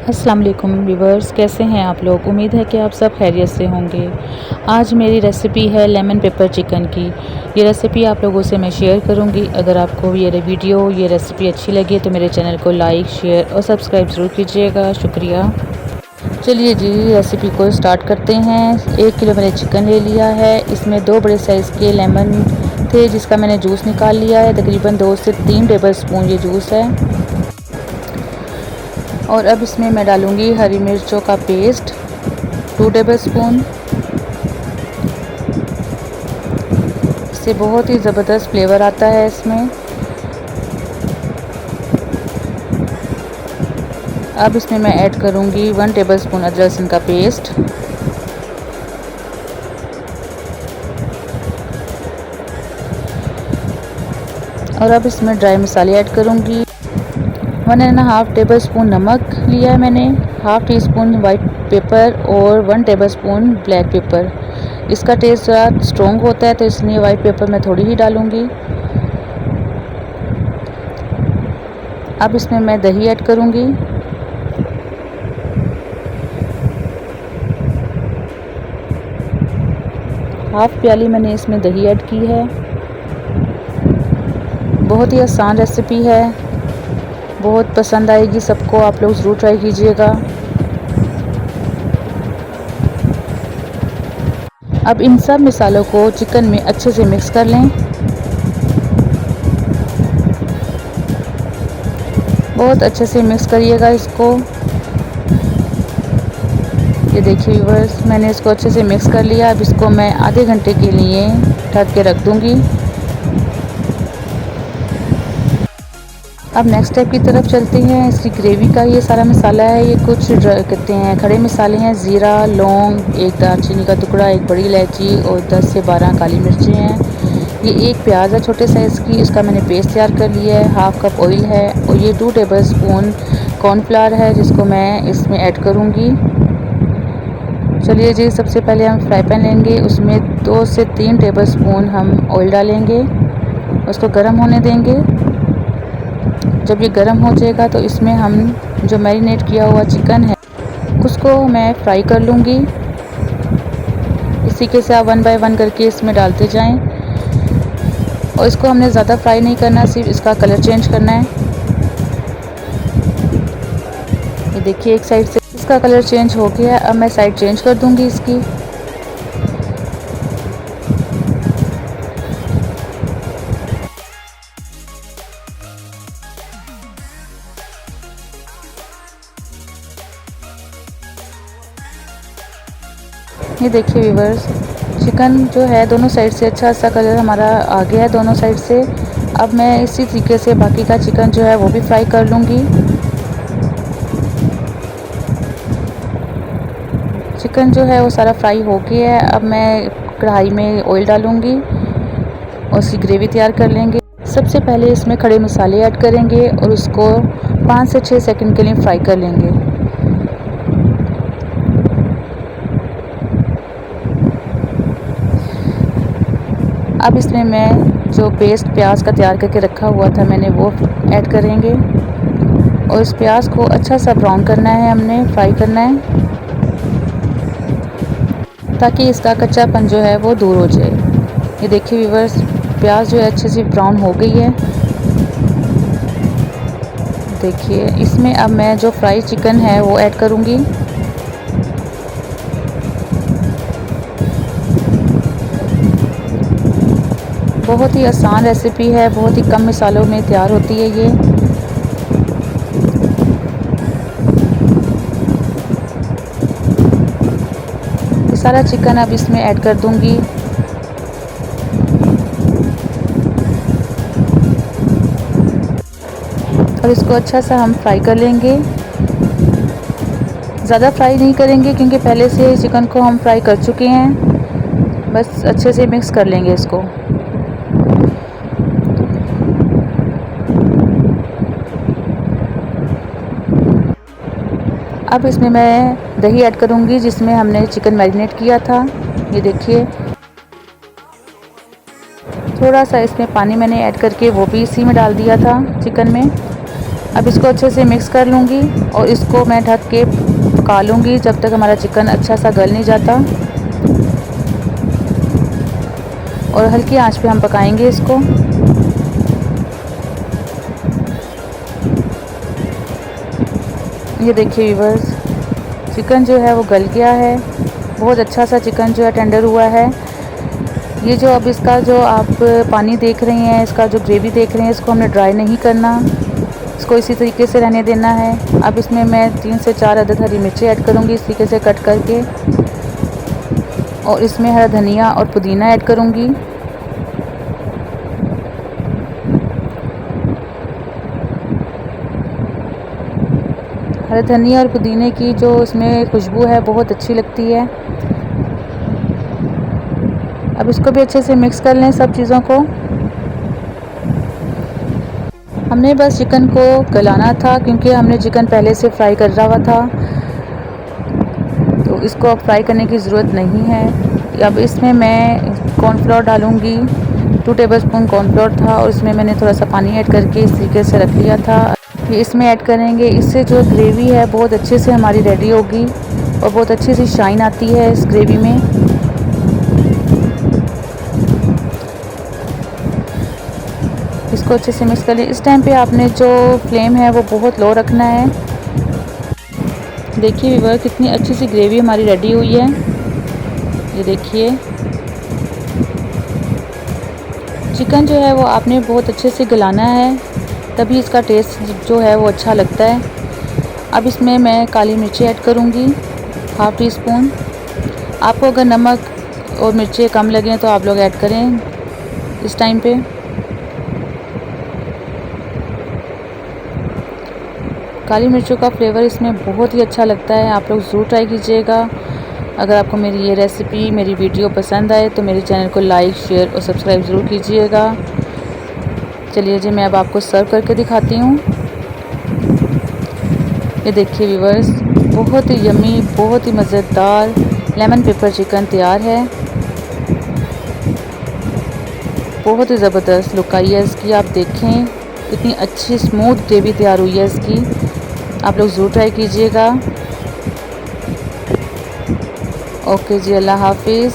अस्सलाम वालेकुम व्यूवर्स, कैसे हैं आप लोग। उम्मीद है कि आप सब खैरियत से होंगे। आज मेरी रेसिपी है लेमन पेपर चिकन की। ये रेसिपी आप लोगों से मैं शेयर करूंगी। अगर आपको ये रेसिपी अच्छी लगे तो मेरे चैनल को लाइक, शेयर और सब्सक्राइब ज़रूर कीजिएगा। शुक्रिया। चलिए जी, रेसिपी को स्टार्ट करते हैं। 1 किलो मैंने चिकन ले लिया है। इसमें 2 बड़े साइज़ के लेमन थे जिसका मैंने जूस निकाल लिया है। तकरीबन 2 से 3 टेबल स्पून ये जूस है। और अब इसमें मैं डालूँगी हरी मिर्चों का पेस्ट 2 टेबल स्पून। इससे बहुत ही ज़बरदस्त फ्लेवर आता है इसमें। अब इसमें मैं ऐड करूँगी 1 टेबल स्पून अदरक लहसुन का पेस्ट। और अब इसमें ड्राई मसाले ऐड करूँगी। 1.5 टेबल स्पून नमक लिया है मैंने, half tea spoon white paper और 1 टेबल स्पून ब्लैक पेपर। इसका टेस्ट ज़रा स्ट्रॉन्ग होता है तो इसलिए वाइट पेपर मैं थोड़ी ही डालूँगी। अब इसमें मैं दही ऐड करूँगी। हाफ़ प्याली मैंने इसमें दही ऐड की है। बहुत ही आसान रेसिपी है, बहुत पसंद आएगी सबको। आप लोग ज़रूर ट्राई कीजिएगा। अब इन सब मसालों को चिकन में अच्छे से मिक्स कर लें। बहुत अच्छे से मिक्स करिएगा इसको। ये देखिए व्यूअर्स, मैंने इसको अच्छे से मिक्स कर लिया। अब इसको मैं आधे घंटे के लिए ढक के रख दूँगी। अब नेक्स्ट स्टेप की तरफ चलते हैं। इसकी ग्रेवी का ये सारा मसाला है। ये कुछ कहते हैं खड़े मसाले हैं, ज़ीरा, लौंग, 1 दालचीनी का टुकड़ा, 1 बड़ी इलायची और 10 से 12 काली मिर्चें हैं। ये 1 प्याज है छोटे साइज़ की, इसका मैंने पेस्ट तैयार कर लिया है। हाफ़ कप ऑयल है और ये 2 टेबल स्पून कॉर्नफ्लावर है जिसको मैं इसमें ऐड करूँगी। चलिए जी, सबसे पहले हम फ्राई पैन लेंगे, उसमें 2 से 3 टेबल स्पून हम ऑयल डालेंगे, उसको गर्म होने देंगे। जब ये गर्म हो जाएगा तो इसमें हम जो मैरिनेट किया हुआ चिकन है उसको मैं फ्राई कर लूँगी। इसी के साथ 1 बाय 1 करके इसमें डालते जाएं। और इसको हमने ज़्यादा फ्राई नहीं करना, सिर्फ इसका कलर चेंज करना है। ये देखिए, एक साइड से इसका कलर चेंज हो गया है। अब मैं साइड चेंज कर दूँगी इसकी। ये देखिए व्यूअर्स, चिकन जो है दोनों साइड से अच्छा सा कलर हमारा आ गया है दोनों साइड से। अब मैं इसी तरीके से बाकी का चिकन जो है वो भी फ्राई कर लूँगी। चिकन जो है वो सारा फ्राई हो गया है। अब मैं कढ़ाई में ऑयल डालूँगी और उसकी ग्रेवी तैयार कर लेंगे। सबसे पहले इसमें खड़े मसाले ऐड करेंगे और उसको 5 से 6 सेकंड के लिए फ्राई कर लेंगे। अब इसमें मैं जो पेस्ट प्याज का तैयार करके रखा हुआ था मैंने वो ऐड करेंगे और इस प्याज को अच्छा सा ब्राउन करना है, हमने फ्राई करना है ताकि इसका कच्चापन जो है वो दूर हो जाए। ये देखिए व्यूअर्स, प्याज जो है अच्छे से ब्राउन हो गई है। देखिए, इसमें अब मैं जो फ्राई चिकन है वो ऐड करूँगी। बहुत ही आसान रेसिपी है, बहुत ही कम मसालों में तैयार होती है ये। सारा चिकन अब इसमें ऐड कर दूंगी। और इसको अच्छा सा हम फ्राई कर लेंगे। ज़्यादा फ्राई नहीं करेंगे क्योंकि पहले से चिकन को हम फ्राई कर चुके हैं। बस अच्छे से मिक्स कर लेंगे इसको। अब इसमें मैं दही ऐड करूँगी जिसमें हमने चिकन मैरिनेट किया था। ये देखिए, थोड़ा सा इसमें पानी मैंने ऐड करके वो भी इसी में डाल दिया था चिकन में। अब इसको अच्छे से मिक्स कर लूँगी और इसको मैं ढक के पका लूँगी जब तक हमारा चिकन अच्छा सा गल नहीं जाता। और हल्की आंच पे हम पकाएंगे इसको। ये देखिए व्यूअर्स, चिकन जो है वो गल गया है। बहुत अच्छा सा चिकन जो है टेंडर हुआ है। ये जो अब इसका जो आप पानी देख रहे हैं, इसका जो ग्रेवी देख रहे हैं, इसको हमने ड्राई नहीं करना, इसको इसी तरीके से रहने देना है। अब इसमें मैं 3 से 4 अदद हरी मिर्ची ऐड करूँगी इस तरीके से कट करके, और इसमें हरा धनिया और पुदीना ऐड करूँगी। हरा धनिया और पुदीने की जो इसमें खुशबू है बहुत अच्छी लगती है। अब इसको भी अच्छे से मिक्स कर लें सब चीज़ों को। हमने बस चिकन को गलाना था क्योंकि हमने चिकन पहले से फ्राई कर रहा हुआ था, तो इसको अब फ्राई करने की ज़रूरत नहीं है। अब इसमें मैं कॉर्नफ्लोर डालूँगी। 2 टेबलस्पून कॉर्नफ्लोर था और इसमें मैंने थोड़ा सा पानी ऐड करके इस तरीके से रख लिया था। ये इसमें ऐड करेंगे, इससे जो ग्रेवी है बहुत अच्छे से हमारी रेडी होगी और बहुत अच्छी सी शाइन आती है इस ग्रेवी में। इसको अच्छे से मिक्स कर लिया। इस टाइम पे आपने जो फ्लेम है वो बहुत लो रखना है। देखिए व्यूअर, कितनी अच्छी सी ग्रेवी हमारी रेडी हुई है। ये देखिए, चिकन जो है वो आपने बहुत अच्छे से गलाना है, तभी इसका टेस्ट जो है वो अच्छा लगता है। अब इसमें मैं काली मिर्ची ऐड करूँगी, 1/2 टीस्पून। आपको अगर नमक और मिर्ची कम लगें तो आप लोग ऐड करें इस टाइम पे। काली मिर्चों का फ्लेवर इसमें बहुत ही अच्छा लगता है, आप लोग ज़रूर ट्राई कीजिएगा। अगर आपको मेरी ये रेसिपी, मेरी वीडियो पसंद आए तो मेरे चैनल को लाइक, शेयर और सब्सक्राइब ज़रूर कीजिएगा। चलिए जी, मैं अब आपको सर्व करके दिखाती हूँ। ये देखिए व्यूअर्स, बहुत ही यम्मी, बहुत ही मज़ेदार लेमन पेपर चिकन तैयार है। बहुत ही ज़बरदस्त लुक आई है इसकी। आप देखें कितनी अच्छी स्मूथ ग्रेवी तैयार हुई है इसकी। आप लोग ज़रूर ट्राई कीजिएगा। ओके जी, अल्लाह हाफिज़।